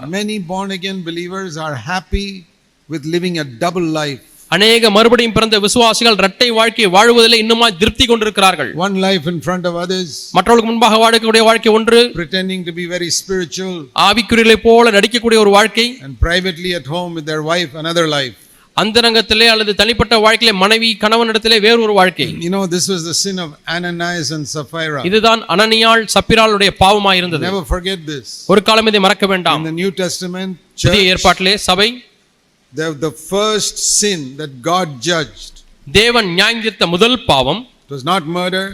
Many born again believers are happy with living a double life. அநேக மறுபடியும் பிறந்த விசுவாசிகள் இரட்டை வாழ்க்கையை வாழ்வதிலே இன்னுமா திருப்தி கொண்டிருக்கிறார்கள். One life in front of others, மற்றவர்களுக்கு முன்பாக வாழக்கூடிய வாழ்க்கை ஒன்று, pretending to be very spiritual, ஆவிக்குரியலை போல நடிக்கக்கூடிய ஒரு வாழ்க்கை, and privately at home with their wife another life. அந்தரங்கத்திலே அல்லது தனிப்பட்ட வாழ்க்கையிலே மனைவி கணவனிடத்திலே வேறு ஒரு வாழ்க்கை. You know, this was the sin of Ananias and Sapphira. இதுதான் அனனியாள் சப்பிராளுடைய பாவமாய் இருந்தது. Never forget this. ஒரு காலம் இதை மறக்க வேண்டாம். In the New Testament புதிய ஏற்பாட்டிலே சபை, the first sin that God judged, தேவன் நியாயந்தீர்த்த முதல் பாவம், it was not murder,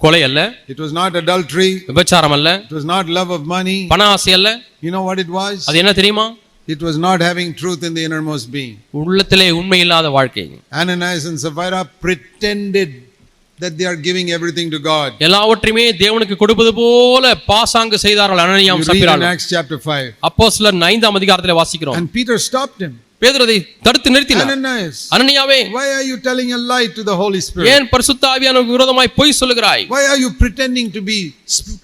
கொலை அல்ல, it was not adultery, விபச்சாரம் அல்ல, it was not love of money. பண ஆசை அல்ல. You know what it was? அது என்ன தெரியுமா? It was not having truth in the innermost being. உள்ளத்திலே உண்மை இல்லாத வாழ்க்கை. Ananias and Sapphira pretended that they are giving everything to God. எல்லாவற்றையுமே தேவனுக்கு கொடுப்பது போல பாசாங்கு செய்தார்கள் அனனியாவும் சப்பிராளும். In Acts chapter 5. அப்போஸ்தலர் 5ஆம் அதிகாரத்திலே வாசிக்கிறோம். And Peter stopped him. பேதுரு அதை தடுத்து நிறுத்தினார். Ananias, அனனியாவே, why are you telling a lie to the Holy Spirit? ஏன் பரிசுத்த ஆவியானவருக்கு விரோதமாய் பொய் சொல்லுகிறாய்? Why are you pretending to be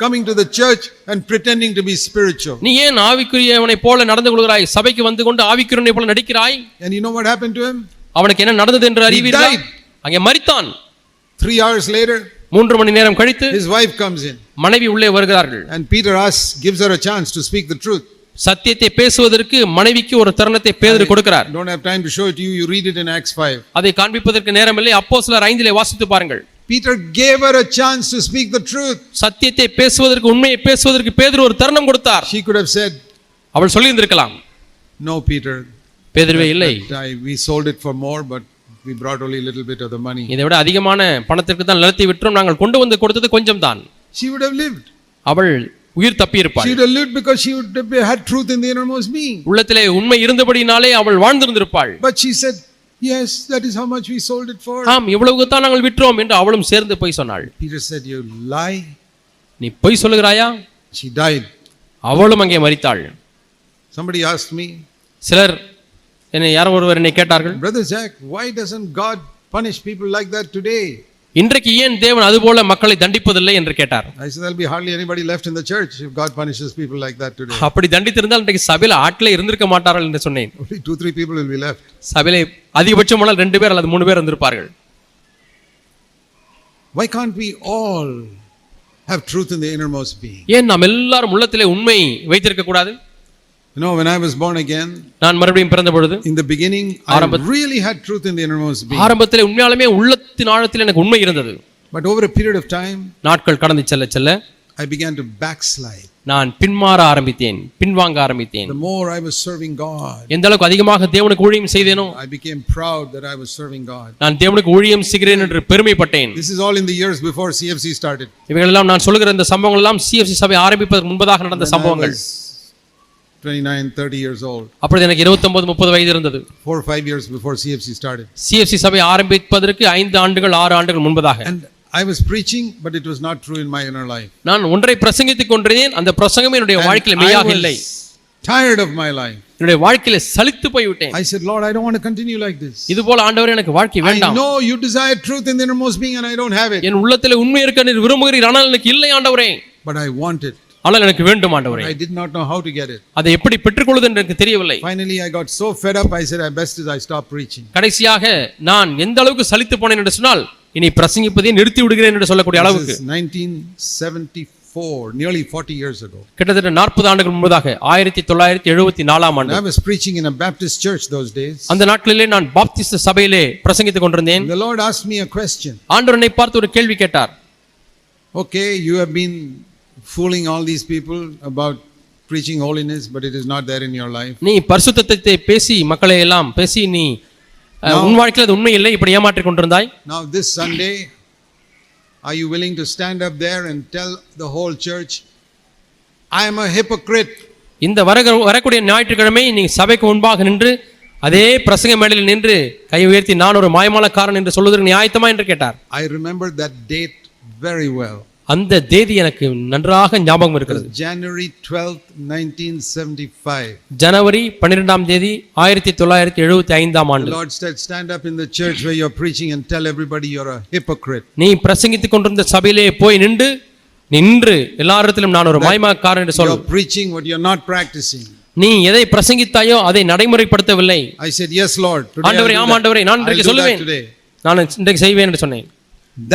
coming to the church and pretending to be spiritual? நீ ஏன் ஆவிக்குரியவனைப் போல நடந்து கொள்கிறாய்? சபைக்கு வந்து கொண்டு ஆவிக்குரியவனைப் போல நடிக்கிறாய்? And you know what happened to him? அவனுக்கு என்ன நடந்தது என்று அறிவீர்களா? அங்கே மரித்தான். 3 hours later, 3 மணி நேரம் கழித்து his wife comes in. மனைவி உள்ளே வருகிறார்கள். And Peter gives her a chance to speak the truth. சத்தியத்தை பேசுவதற்கு மனைவிக்கு ஒரு தருணத்தை பேதுரு கொடுக்கிறார். Don't have time to show it to you. You read it in Acts 5. அதை காண்பிப்பதற்கு நேரமில்லை. அப்போஸ்தலர் 5 வாசித்து பாருங்கள். Peter gave her a chance to speak the truth. சத்தியத்தை பேசுவதற்கு, உண்மையை பேசுவதற்கு பேதுரு ஒரு தருணம் கொடுத்தார். She could have said, அவள் சொல்லி இருந்திருக்கலாம், no Peter, பேதுருவே இல்லை, we sold it for more but we brought only a little bit of the money. இதை விட அதிகமான பணத்திற்கு தான் நிலத்தை விற்றோம், நாங்கள் கொண்டு வந்து கொடுத்தது கொஞ்சம் தான். She would have lived. அவள் உயிர் தப்பி இருப்பாள். She would have lived because she would have had truth in the innermost being. உள்ளத்திலே உண்மை இருந்தபடினாலே அவள் வாழ்ந்திருந்திருப்பாள். But she said, yes, that is how much we sold it for. ஆம், இவ்வளவுக்கு தான் நாங்கள் விற்றோம் என்று அவளும் சேர்ந்து போய் சொன்னாள். Peter said, you lie. நீ பொய் சொல்லுகிறாயா? She died. அவளும் அங்கே மரித்தாள். Somebody asked me, சிலர் யாரோ ஒருவர் என்னை கேட்டார்கள், Bro.Zac, why doesn't God punish people like that today? இன்றைக்கு ஏன் தேவன் அதுபோல மக்களை தண்டிப்பதில்லை என்று கேட்டார். I said, there'll be hardly anybody left in the church if God punishes people like that today. அப்படி தண்டித்திருந்தால் இன்றைக்கு சபையில ஆட்களே இருந்திருக்க மாட்டார்கள் என்று சொன்னேன். Only 2-3 people will be left. சபையிலே அதிகபட்சமானால் 2 பேர் அல்லது 3 பேர் இருந்திருப்பார்கள். Why can't we all have truth in the innermost being? ஏன் நாம் எல்லாரும் உள்ளத்திலே உண்மை வைத்திருக்க கூடாது? You know, when I was born again, நான் மறுபடியும் பிறந்த பொழுது, in the beginning I really had truth in the innermost being. ஆரம்பத்திலே உண்மையாலுமே உள்ளத்தின் ஆழத்தில் எனக்கு உண்மை இருந்தது. But over a period of time, நாட்கள் கடந்து செல்ல செல்ல I began to backslide. நான் பின்மாற ஆரம்பித்தேன், பின்வாங்க ஆரம்பித்தேன். The more I was serving God, எந்த அளவுக்கு அதிகமாக தேவனுக்கு ஊழியம் செய்தேனோ, I became proud that I was serving God. நான் தேவனுக்கு ஊழியம் செய்கிறேன் என்று பெருமைப்பட்டேன். This is all in the years before CFC started. இவைகள் எல்லாம் நான் சொல்லுகிற இந்த சம்பவங்கள் எல்லாம் CFC சபை ஆரம்பிப்பதற்கு முன்பதாக நடந்த சம்பவங்கள். 29-30 years old. அப்பொழுது எனக்கு 29-30 வயது இருந்தது. 4-5 years before CFC started. CFC சபை ஆரம்பிப்பதற்கு 5 ஆண்டுகள் 6 ஆண்டுகள் முன்பதாக. And I was preaching, but it was not true in my inner life. நான் ஒன்றை பிரசங்கித்துக் கொண்டிருந்தேன், அந்த பிரசங்கம் என்னுடைய வாழ்க்கையில் மெய்யாக இல்லை. Tired of my life. என்னுடைய வாழ்க்கையில சலித்து போய் விட்டேன். I said, Lord, I don't want to continue like this. இதுபோல ஆண்டவரே எனக்கு வாழ்க்கை வேண்டாம். I know you desire truth in the innermost being and I don't have it. என் உள்ளத்திலே உண்மை இருக்க நீர் விரும்புகிறீர், ஆனால் எனக்கு இல்லை ஆண்டவரே. But I want it. ஆனால் எனக்கு வேண்டும் ஆண்டவரே. I did not know how to get it. அதை எப்படி பெற்றுக்கொள்வது என்று எனக்கு தெரியவில்லை. Finally I got so fed up, I said, best is I stop preaching. கடைசியாக நான் எந்த அளவுக்கு சலித்து போனேன் என்று சொன்னால், இனி பிரசங்கிப்பதை நிறுத்தி விடுகிறேன் என்று சொல்லக்கூடிய அளவுக்கு. 1974, nearly 40 years ago. கிட்டத்தட்ட 40 ஆண்டுகள் முன்பதாக 1974ஆம் ஆண்டு. I was preaching in a Baptist church those days. அந்த நாட்களிலே நான் பாப்டிஸ்ட் சபையிலே பிரசங்கித்துக் கொண்டிருந்தேன். The Lord asked me a question. ஆண்டவர் என்னை பார்த்து ஒரு கேள்வி கேட்டார். Okay, you have been fooling all these people about preaching holiness, but it is not there in your life. நீ பரிசுத்தத்தை பேசி மக்களை எல்லாம் பேசி நீ உன் வாழ்க்கையில் அது உண்மை இல்லை, இப்படி ஏமாற்றிக் கொண்டிருந்தாய். Now this Sunday, are you willing to stand up there and tell the whole church, I am a hypocrite? இந்த வரக்கூடிய ஞாயிற்றுக்கிழமை நீ சபைக்கு முன்பாக நின்று அதே பிரசங்க மேடையில் நின்று கை உயர்த்தி நான் ஒரு மாயமாலக்காரன் என்று சொல்வதற்கு நியாயமா என்று கேட்டார். I remember that date very well. அந்த தேதி எனக்கு நன்றாக ஞாபகம் இருக்கிறது. January 12th, 1975. ஜனவரி 12ஆம் தேதி 1975ஆம் ஆண்டு. The Lord said, stand up in the church where you're preaching and tell everybody you're a hypocrite. நீ பிரசங்கித்துக் கொண்டிருந்த சபையிலே போய் நின்று எல்லாரிடத்திலும் நான் ஒரு மாயமாலக்காரன் என்று சொல். You're preaching what you're not practicing. நீ எதை பிரசங்கித்தாயோ அதை நடைமுறைப்படுத்தவில்லை. I said, yes, Lord. Today ஆண்டவரே, ஆம் ஆண்டவரே, நான் இன்றைக்கு சொல்லுவேன், நான் இன்றைக்கு செய்வேன் என்று சொன்னேன்.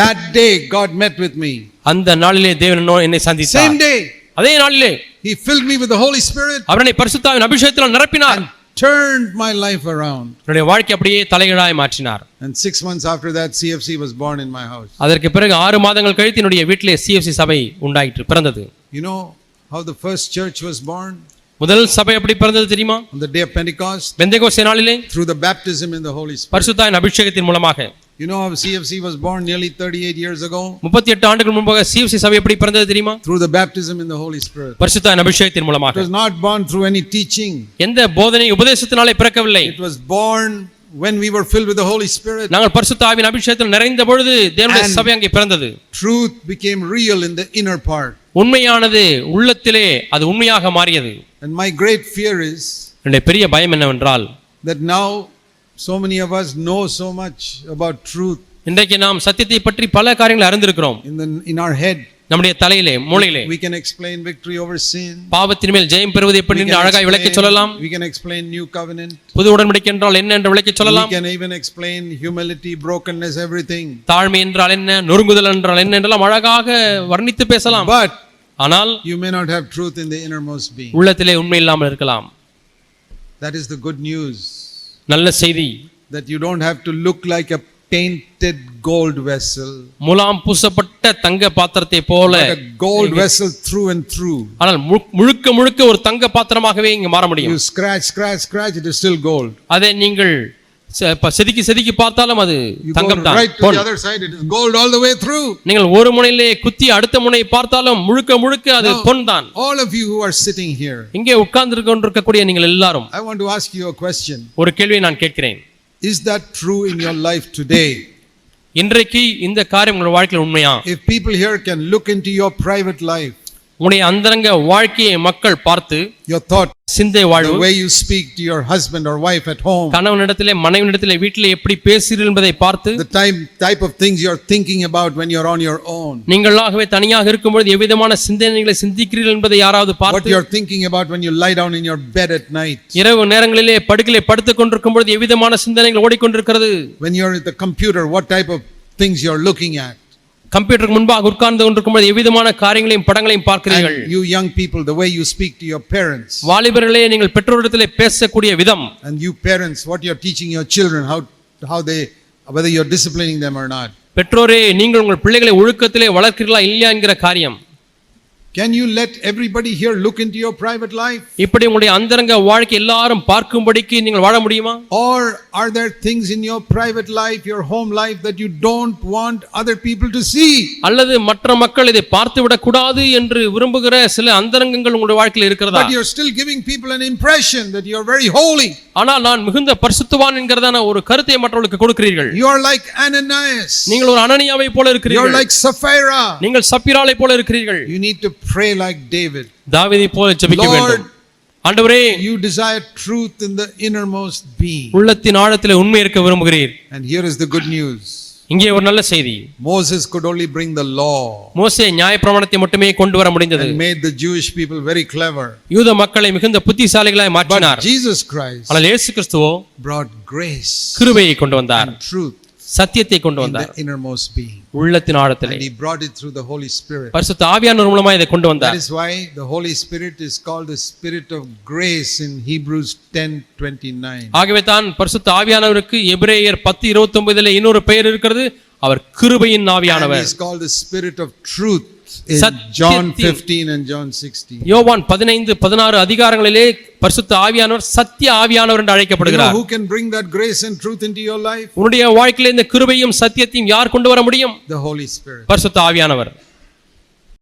That day God met with me. அந்த நாளிலே தேவன் என்னை சந்தித்தார். Same day. அதே நாளிலே He filled me with the Holy Spirit. அவர் என்னை பரிசுத்தாவின் அபிஷேகத்தால் நிரப்பினார். Turned my life around. என்னுடைய வாழ்க்கை அப்படியே தலைகீழாய் மாற்றினார். And 6 months after that, CFC was born in my house. அதற்கு பிறகு 6 மாதங்கள் கழித்து என்னுடைய வீட்டிலே CFC சபை உண்டாயிற்று, பிறந்தது. You know how the first church was born? முதல் சபை எப்படி பிறந்தது தெரியுமா? On the day of Pentecost. Pentecost நாளிலே, through the baptism in the Holy Spirit. பரிசுத்தாவின் அபிஷேகத்தின் மூலமாக. You know how CFC was born nearly 38 years ago? 38 ஆண்டுகள் முன்பாக CFC சபை எப்படி பிறந்தது தெரியுமா? Through the baptism in the Holy Spirit. பரிசுத்தாவின் அபிஷேகத்தின் மூலமாக. It was not born through any teaching. எந்த போதனை உபதேசத்தினாலே பிறக்கவில்லை. It was born when we were filled with the Holy Spirit. நாங்கள் பரிசுத்தாவின் அபிஷேகத்தில் நிறைந்த பொழுது தேவனுடைய சபை அங்கே பிறந்தது. Truth became real in the inner part. உண்மையானது உள்ளத்திலே அது உண்மையாக மாறியது. And my great fear is என்னுடைய பெரிய பயம் என்னவென்றால், that now so many of us know so much about truth. இன்றைக்கு நாம் சத்தியத்தை பற்றி பல காரியங்களை அறிந்திருக்கிறோம். In our head, நம்முடைய தலையிலே, மூளையிலே we can explain victory over sin. பாவத்தின் மேல் ஜெயம் பெறுவது எப்படி என்று அழகாய் விளக்கிச் சொல்லலாம். We can explain new covenant. புது உடன்படிக்கை என்றால் என்ன என்று விளக்கிச் சொல்லலாம். We can even explain humility, brokenness, everything. தாழ்மை என்றால் என்ன, நொறுங்குதல் என்றால் என்ன என்றெல்லாம் அழகாக வர்ணித்து பேசலாம். But ஆனால் you may not have truth in the innermost being. உள்ளத்திலே உண்மை இல்லாமல் இருக்கலாம். That is the good news. நல்ல செய்தி. That you don't have to look like a painted gold vessel. முலாம் பூசப்பட்ட தங்க பாத்திரத்தை போல, like a gold vessel through and through. ஆனால் முழுக்க முழுக்க ஒரு தங்க பாத்திரமாகவே இங்க மாற முடியும். You scratch, it is still gold. அதை நீங்கள் செதுக்கி பார்த்தாலும் அது தங்கம் தான். Right to the other side, it is gold all the way through. நீங்கள் ஒரு முனையிலே குத்தி அடுத்த முனை பார்த்தாலும் முழுக்க அது பொன் தான். All of you who are sitting here, இங்கே உட்கார்ந்து கொண்டிருக்கக்கூடிய நீங்கள் எல்லாரும், I want to ask you a question. ஒரு கேள்வியை நான் கேட்கிறேன். Is that true in your life today? இன்றைக்கு இந்த காரியம் உங்கள் வாழ்க்கையில் உண்மையா? If people here can look into your private life, உங்களுடைய அந்தரங்க வாழ்க்கையை மக்கள் பார்த்து, your thought, சிந்தை வாழ்வு, the way you speak to your husband or wife at home, கணவனிடத்திலே மனைவியிடத்திலே வீட்டிலே எப்படி பேசுகிறீர்கள் என்பதை பார்த்து, the type of things you are thinking about when you are on your own, நீங்களாகவே தனியாக இருக்கும்போது எவ்விதமான சிந்தனைகளை சிந்திக்கிறீர்கள் என்பதை யாராவது பார்த்து, what you are thinking about when you lie down in your bed at night, இரவு நேரங்களிலே படுக்கையிலே படுத்துக் கொண்டிருக்கும்போது எவ்விதமான சிந்தனைகள் ஓடிக்கொண்டிருக்கிறது, when you are at the computer, what type of things you are looking at, கம்ப்யூட்டருக்கு முன்பாக உட்கார்ந்து கொண்டிருக்கும்போது எவ்விதமான காரியங்களையும் படங்களையும் பார்க்கிறீர்கள். you young people, the way you speak to your parents, வாலிபர்களே நீங்கள் பெற்றோரிடத்திலே பேசக்கூடிய விதம், and you parents, what you are teaching your children, how they, whether you are disciplining them or not. பெற்றோரே நீங்கள் உங்கள் பிள்ளைகளை ஒழுக்கத்திலே வளர்க்கிறீர்களா இல்லையா என்கிற காரியம். Can you let everybody here look into your private life? இப்படி உங்களுடைய அந்தரங்க வாழ்க்கை எல்லாரும் பார்க்கும்படிக்கு நீங்கள் வாழ முடியுமா? Or are there things in your private life, your home life, that you don't want other people to see? அல்லது மற்ற மக்கள் இதை பார்த்து விட கூடாது என்று விரும்புகிற சில அந்தரங்கங்கள் உங்களுடைய வாழ்க்கையில் இருக்கிறதா? But you're still giving people an impression that you are very holy. ஆனால் நான் மிகுந்த பரிசுத்தவான் என்கிறதான ஒரு கருத்தை மற்றவர்களுக்கு கொடுக்கிறீர்கள். You are like Ananias. நீங்கள் ஒரு அனனியாவை போல இருக்கிறீர்கள். You are like Sapphira. நீங்கள் சப்பிராளை போல இருக்கிறீர்கள். You need to pray like David. தாவீதை போல ஜெபிக்க வேண்டும். ஆண்டவரே, you desire truth in the innermost being. உள்ளத்தின் ஆழத்திலே உண்மை இருக்க விரும்புகிறீர். And here is the good news. இங்கே ஒரு நல்ல செய்தி. Moses could only bring the law. மோசே நியாயப்பிரமாணத்தை மட்டுமே கொண்டு வர முடிந்தது. And made the Jewish people very clever. யூத மக்களை மிகுந்த புத்திசாலிகளாய் மாற்றினார். But Jesus Christ ஆனால் இயேசு கிறிஸ்துவோ brought grace, கிருபையை கொண்டு வந்தார். and truth, சத்தியத்தை கொண்டு வந்தார். in the innermost being. உள்ளத்தின் ஆழத்திலே. And he brought it through the Holy Spirit. பரிசுத்த ஆவியானவர் மூலமாக இதை கொண்டு வந்தார். That is why the Holy Spirit is called the Spirit of grace in Hebrews 10:29. ஆகவே தான் பரிசுத்த ஆவியானவருக்கு எபிரேயர் 10:29 இன்னொரு பெயர் இருக்கிறது. அவர் கிருபையின் ஆவியானவர். And he is called the Spirit of truth in John 15 and John 16. யோவான் 15-16 அதிகாரங்களிலே பரிசுத்த ஆவியானவர் சத்திய ஆவியானவர் என்று அழைக்கப்படுகிறார். Who can bring that grace and truth into your life? உன்னுடைய வாழ்க்கையிலே இந்த கிருபையும் சத்தியத்தையும் யார் கொண்டு வர முடியும்? The Holy Spirit. பரிசுத்த ஆவியானவர்.